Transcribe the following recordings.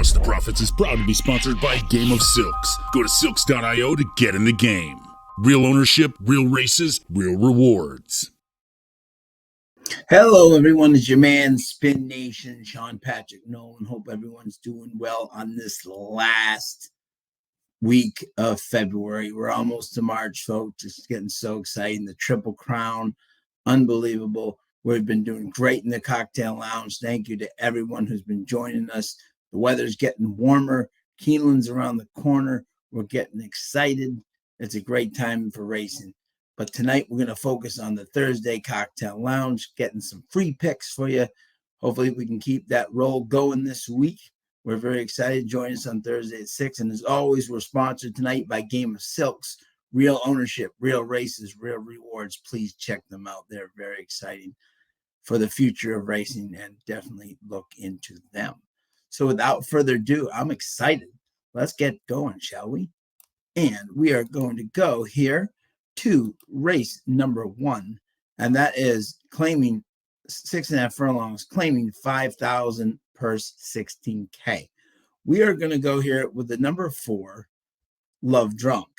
Trust the Profits is proud to be sponsored by Game of Silks. Go to silks.io to get in the game. Real ownership, real races, real rewards. Hello, everyone. It's your man, Spin Nation, Sean Patrick Nolan. Hope everyone's doing well on this last week of February. We're almost to March, folks. It's getting so exciting. The Triple Crown, unbelievable. We've been doing great in the cocktail lounge. Thank you to everyone who's been joining us. The weather's getting warmer. Keeneland's around the corner. We're getting excited. It's a great time for racing. But tonight we're going to focus on the Thursday Cocktail Lounge, getting some free picks for you. Hopefully we can keep that roll going this week. We're very excited. Join us on Thursday at 6. And as always, we're sponsored tonight by Game of Silks. Real ownership, real races, real rewards. Please check them out. They're very exciting for the future of racing, and definitely look into them. So without further ado, I'm excited. Let's get going, shall we? And we are going to go here to race number 1, and that is claiming 6.5 furlongs, claiming 5,000 purse 16K. We are going to go here with the number 4, Love Drunk,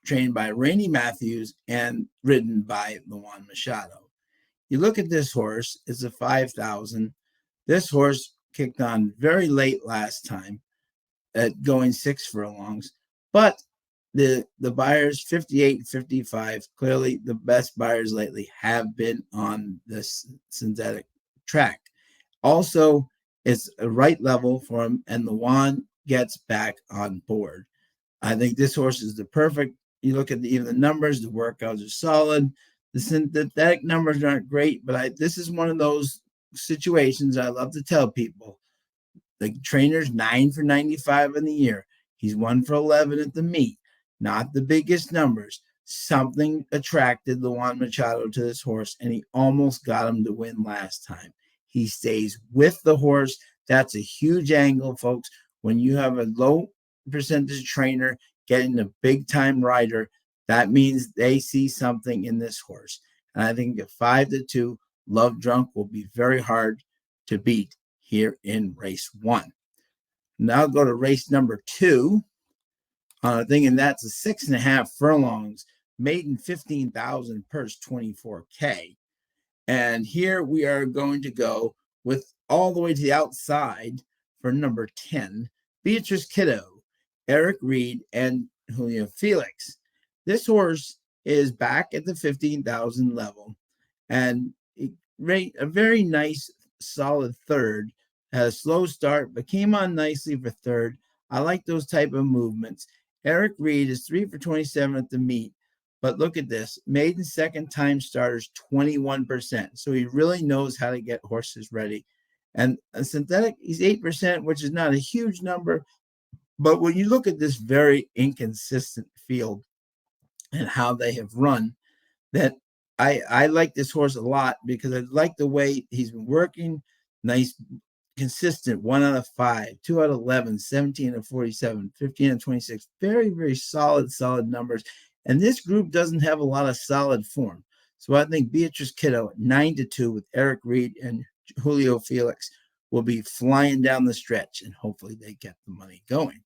trained by Randy Matthews and ridden by Nolan Machado. You look at this horse, it's a 5,000. This horse kicked on very late last time at going 6 furlongs, but the buyers 58, 55, clearly the best buyers lately have been on this synthetic track. Also, it's a right level for him, and the Juan gets back on board. I think this horse is the perfect. You look at even the numbers, the workouts are solid. The synthetic numbers aren't great, but this is one of those situations I love to tell people. The trainer's 9 for 95 in the year. He's 1 for 11 at the meet. Not the biggest numbers. Something attracted Nolan Machado to this horse, and he almost got him to win last time. He stays with the horse. That's a huge angle, folks. When you have a low percentage trainer getting a big-time rider, that means they see something in this horse. And I think at 5-2, Love Drunk will be very hard to beat here in race 1. Now go to race number 2. Thinking that's a 6.5 furlongs, maiden 15,000 purse 24K. And here we are going to go with all the way to the outside for number 10, Beatrice Kiddo, Eric Reed, and Julio Felix. This horse is back at the 15,000 level, and a very nice, solid third. Had a slow start, but came on nicely for third. I like those type of movements. Eric Reed is 3 for 27 at the meet, but look at this. Maiden second time starters, 21%. So he really knows how to get horses ready. And a synthetic, he's 8%, which is not a huge number. But when you look at this very inconsistent field and how they have run, that I like this horse a lot because I like the way he's been working. Nice, consistent, 1 out of 5, 2 out of 11, 17 out of 47, 15 out of 26. Very, very solid numbers. And this group doesn't have a lot of solid form. So I think Beatrice Kiddo at 9-2 with Eric Reed and Julio Felix will be flying down the stretch, and hopefully they get the money going.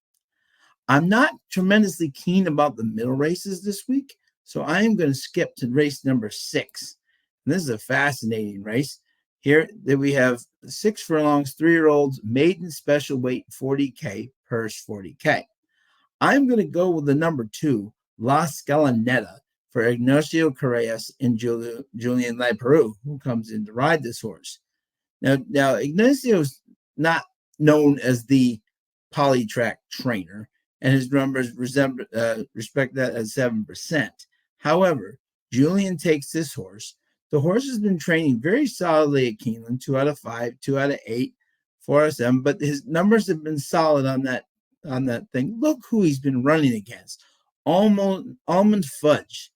I'm not tremendously keen about the middle races this week, so I am going to skip to race number 6. And this is a fascinating race. Here that we have 6 furlongs, 3-year-olds, maiden special weight 40K, purse 40K. I'm going to go with the number 2, La Scalinetta, for Ignacio Correas and Julian Leperoux, who comes in to ride this horse. Now Ignacio's not known as the polytrack trainer, and his numbers respect that as 7%. However, Julian takes this horse. The horse has been training very solidly at Keeneland, 2 out of 5, 2 out of 8, 4 out of 7, but his numbers have been solid on that thing. Look who he's been running against. Almond Fudge,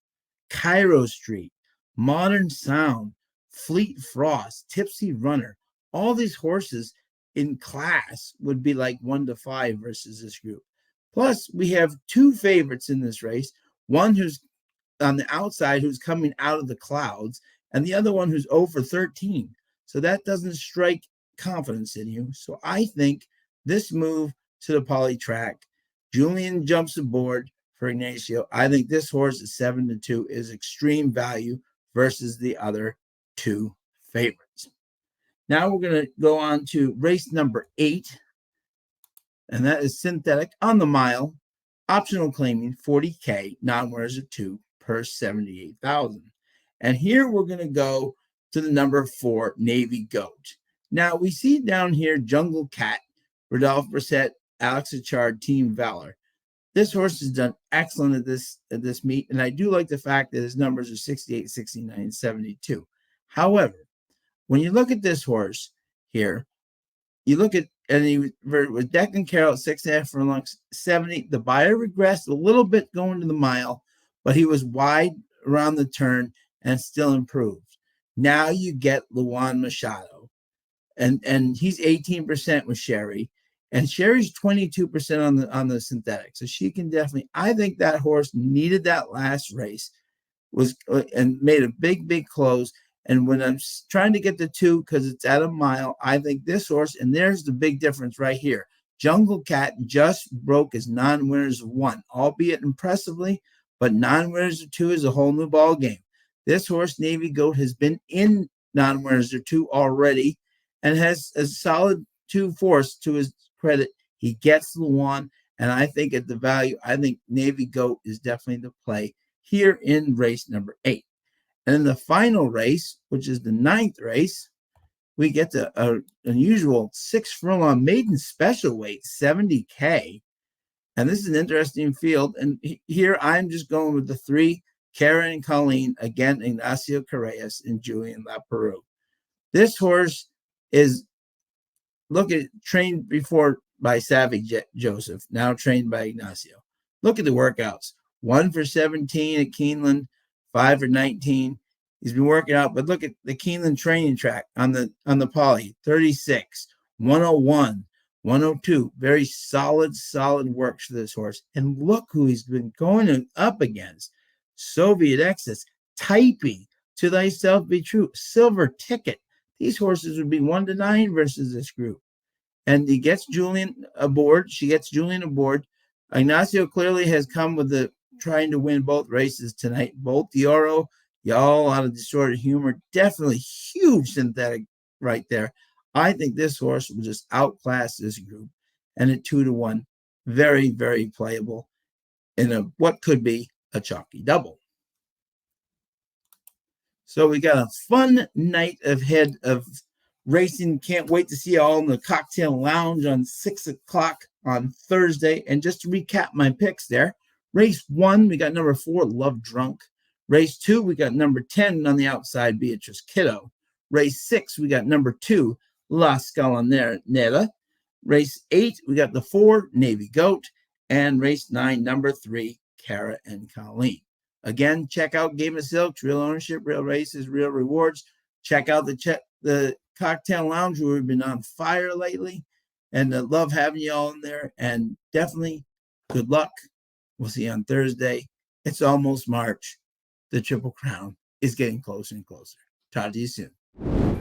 Cairo Street, Modern Sound, Fleet Frost, Tipsy Runner. All these horses in class would be like 1-5 versus this group. Plus, we have 2 favorites in this race. One who's on the outside, who's coming out of the clouds, and the other one who's 0 for 13. So that doesn't strike confidence in you. So I think This move to the poly track, Julian jumps aboard for Ignacio. I think this horse at 7-2 is extreme value versus the other two favorites. Now we're going to go on to race number 8, and that is synthetic on the mile, optional claiming 40K, non-winners of 2 per 78,000. And here we're going to go to the number 4, Navy Goat. Now we see down here Jungle Cat, Rodolphe Brissett, Alex Achard, Team Valor. This horse has done excellent at this meet, and I do like the fact that his numbers are 68, 69, 72. However, when you look at this horse here, you look at, and he was with Declan Carroll at 6.5 furlongs, 70. The buyer regressed a little bit going to the mile, but he was wide around the turn and still improved. Now you get Luan Machado, and he's 18% with Sherry, and Sherry's 22% on the synthetic. So she can definitely. I think that horse needed that last race, and made a big close. And when I'm trying to get the 2 because it's at a mile, I think this horse, and there's the big difference right here. Jungle Cat just broke his non-winners of 1, albeit impressively, but non-winners of 2 is a whole new ball game. This horse, Navy Goat, has been in non-winners of 2 already and has a solid 2 force to his credit. He gets Luan, and I think at the value, I think Navy Goat is definitely the play here in race number 8. And in the final race, which is the 9th race, we get to an unusual 6 furlong maiden special weight, 70K. And this is an interesting field. And here I'm just going with the 3, Karen and Colleen, again, Ignacio Correas and Julian Laperoux. This horse is, trained before by Savvy Joseph, now trained by Ignacio. Look at the workouts. 1 for 17 at Keeneland, 5 for 19. He's been working out, but look at the Keeneland training track on the poly, 36, 101, 102. Very solid work for this horse. And look who he's been going up against. Soviet Excess, Typee, To Thyself Be True, Silver Ticket. These horses would be 1-9 versus this group. And he gets Julian aboard. She gets Julian aboard. Ignacio clearly has come with trying to win both races tonight. Bolt Dioro, y'all out of Distorted Humor. Definitely huge synthetic right there. I think this horse will just outclass this group. And at 2-1, very, very playable in what could be a chalky double. So we got a fun night ahead of racing. Can't wait to see you all in the cocktail lounge on 6 o'clock on Thursday. And just to recap my picks there, race 1, we got number 4, Love Drunk. Race 2, we got number 10 on the outside, Beatrice Kiddo. Race 6, we got number 2, La Scalanera. Race 8, we got the 4, Navy Goat. And race 9, number 3, Cara and Colleen. Again, check out Game of Silks, real ownership, real races, real rewards. Check out the cocktail lounge where we've been on fire lately. And love having you all in there. And definitely good luck. We'll see you on Thursday. It's almost March. The Triple Crown is getting closer and closer. Talk to you soon.